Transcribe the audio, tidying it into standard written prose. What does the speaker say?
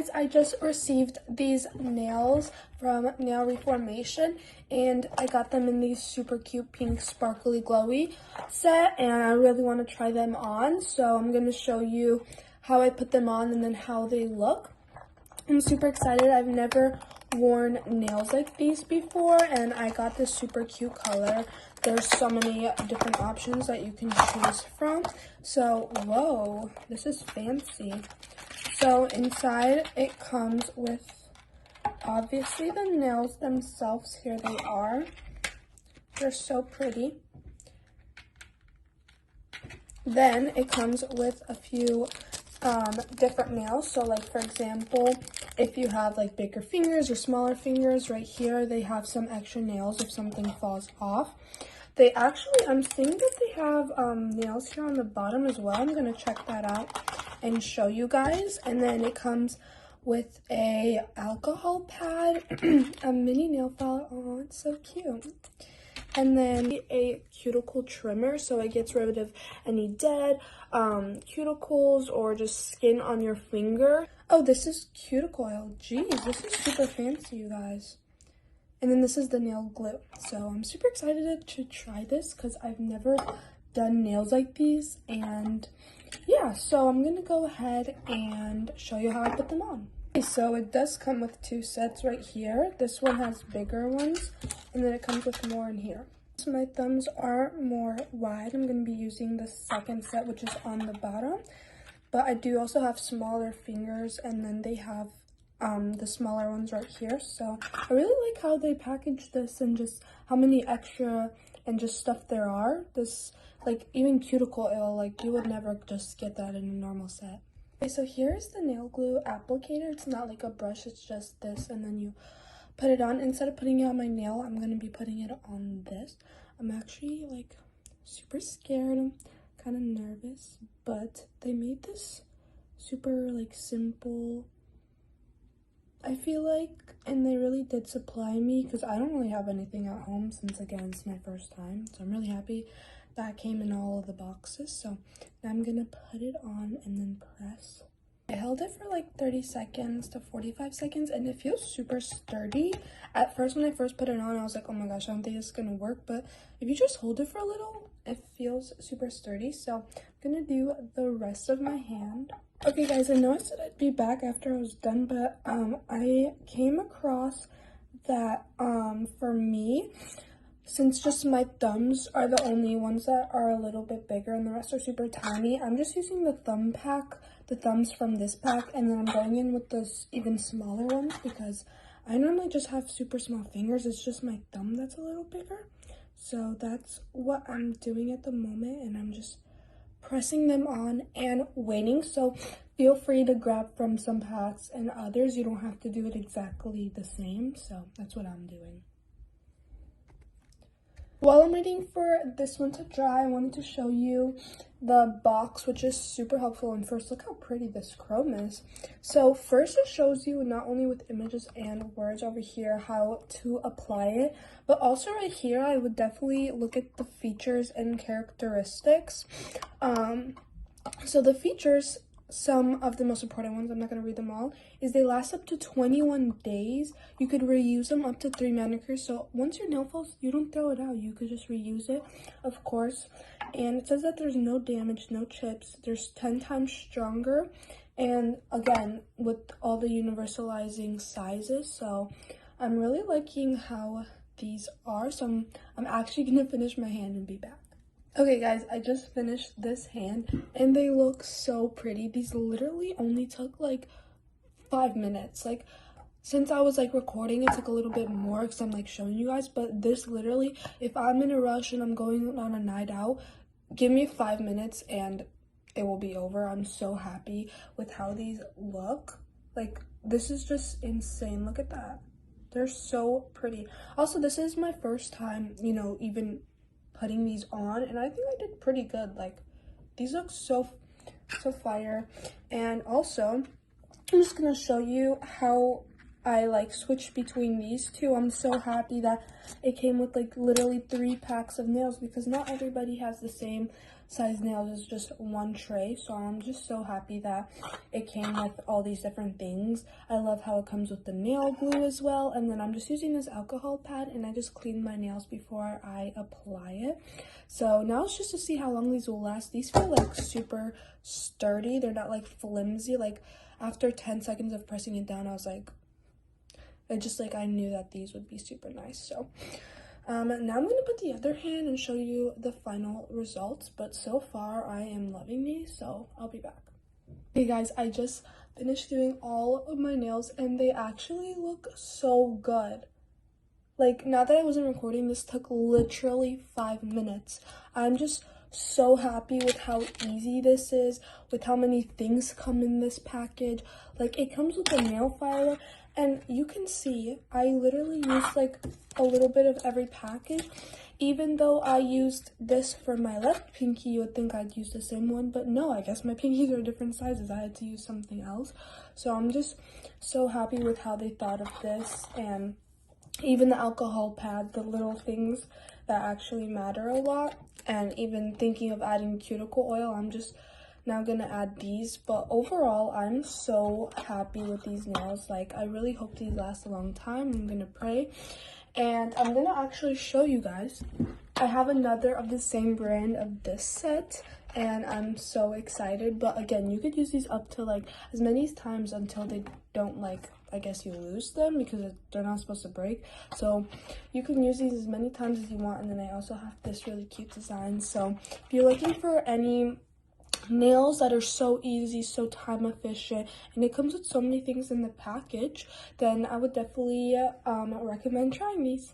Guys, I just received these nails from Nail Reformation, and I got them in these super cute pink sparkly glowy set, and I really want to try them on. So I'm going to show you how I put them on and then how they look. I'm super excited. I've never worn nails like these before, and I got this super cute color. There's so many different options that you can choose from. So, whoa, this is fancy. So inside it comes with obviously the nails themselves. Here they are. They're so pretty. Then it comes with a few different nails. So like, for example, if you have like bigger fingers or smaller fingers, right here they have some extra nails if something falls off. They actually, I'm seeing that they have nails here on the bottom as well. I'm going to check that out and show you guys. And then it comes with a alcohol pad, a mini nail file. Oh, it's so cute. And then a cuticle trimmer, so it gets rid of any dead cuticles or just skin on your finger. Oh, this is cuticle oil. Jeez, this is super fancy, you guys. And then this is the nail glue. So I'm super excited to try this because I've never done nails like these. And yeah, so I'm going to go ahead and show you how I put them on. Okay, so it does come with two sets right here. This one has bigger ones, and then it comes with more in here. So my thumbs are more wide. I'm going to be using the second set, which is on the bottom. But I do also have smaller fingers, and then they have the smaller ones right here. So I really like how they package this and just how many extra and just stuff there are. This, like, even cuticle oil, like you would never just get that in a normal set. Okay, so here's the nail glue applicator. It's not like a brush, it's just this, and then you put it on. Instead of putting it on my nail, I'm gonna be putting it on this. I'm actually like super scared. I'm kind of nervous, but they made this super like simple, I feel like, and they really did supply me because I don't really have anything at home since, again, it's my first time. So I'm really happy that came in all of the boxes. So now I'm gonna put it on and then press. I held it for like 30 seconds to 45 seconds, and it feels super sturdy. At first, when I first put it on, I was like, oh my gosh, I don't think it's gonna work. But if you just hold it for a little, it feels super sturdy. So I'm gonna do the rest of my hand. Okay guys, I know I said I'd be back after I was done, but I came across that for me, since just my thumbs are the only ones that are a little bit bigger and the rest are super tiny, I'm just using the thumb pack, the thumbs from this pack, and then I'm going in with those even smaller ones because I normally just have super small fingers. It's just my thumb that's a little bigger. So that's what I'm doing at the moment, and I'm just pressing them on and waiting. So feel free to grab from some packs and others. You don't have to do it exactly the same. So that's what I'm doing. While I'm waiting for this one to dry, I wanted to show you the box, which is super helpful. And first, look how pretty this chrome is. So first, it shows you not only with images and words over here how to apply it, but also right here, I would definitely look at the features and characteristics. So the features, some of the most important ones, I'm not going to read them all, is they last up to 21 days. You could reuse them up to 3 manicures. So once your nail falls, you don't throw it out. You could just reuse it, of course. And it says that there's no damage, no chips. There's 10 times stronger. And again, with all the universalizing sizes. So I'm really liking how these are. So I'm actually going to finish my hand and be back. Okay guys, I just finished this hand and they look so pretty. These literally only took like 5 minutes. Like, since I was like recording, it took a little bit more because I'm like showing you guys, but this literally, if I'm in a rush and I'm going on a night out, give me 5 minutes and it will be over. I'm so happy with how these look. Like, this is just insane. Look at that. They're so pretty. Also, this is my first time, you know, even putting these on, and I think I did pretty good. Like, these look so fire. And also, I'm just gonna show you how I like switched between these two. I'm so happy that it came with like literally 3 packs of nails, because not everybody has the same size nails as just one tray. So I'm just so happy that it came with all these different things. I love how it comes with the nail glue as well. And then I'm just using this alcohol pad, and I just clean my nails before I apply it. So now it's just to see how long these will last. These feel like super sturdy. They're not like flimsy. Like after 10 seconds of pressing it down, I was like, I knew that these would be super nice. So now I'm going to put the other hand and show you the final results. But so far, I am loving these, so I'll be back. Hey guys, I just finished doing all of my nails, and they actually look so good. Like, now that I wasn't recording, this took literally 5 minutes. I'm just so happy with how easy this is, with how many things come in this package. Like, it comes with a nail filer, and you can see I literally used like a little bit of every package. Even though I used this for my left pinky, you would think I'd use the same one, but no, I guess my pinkies are different sizes. I had to use something else. So I'm just so happy with how they thought of this, and even the alcohol pad, the little things that actually matter a lot. And even thinking of adding cuticle oil, I'm just now gonna add these. But overall, I'm so happy with these nails. Like, I really hope these last a long time. I'm gonna pray, and I'm gonna actually show you guys. I have another of the same brand of this set, and I'm so excited. But again, you could use these up to like as many times until they don't, like, I guess you lose them, because they're not supposed to break. So you can use these as many times as you want. And then I also have this really cute design. So if you're looking for any nails that are so easy, so time efficient, and it comes with so many things in the package, then I would definitely recommend trying these.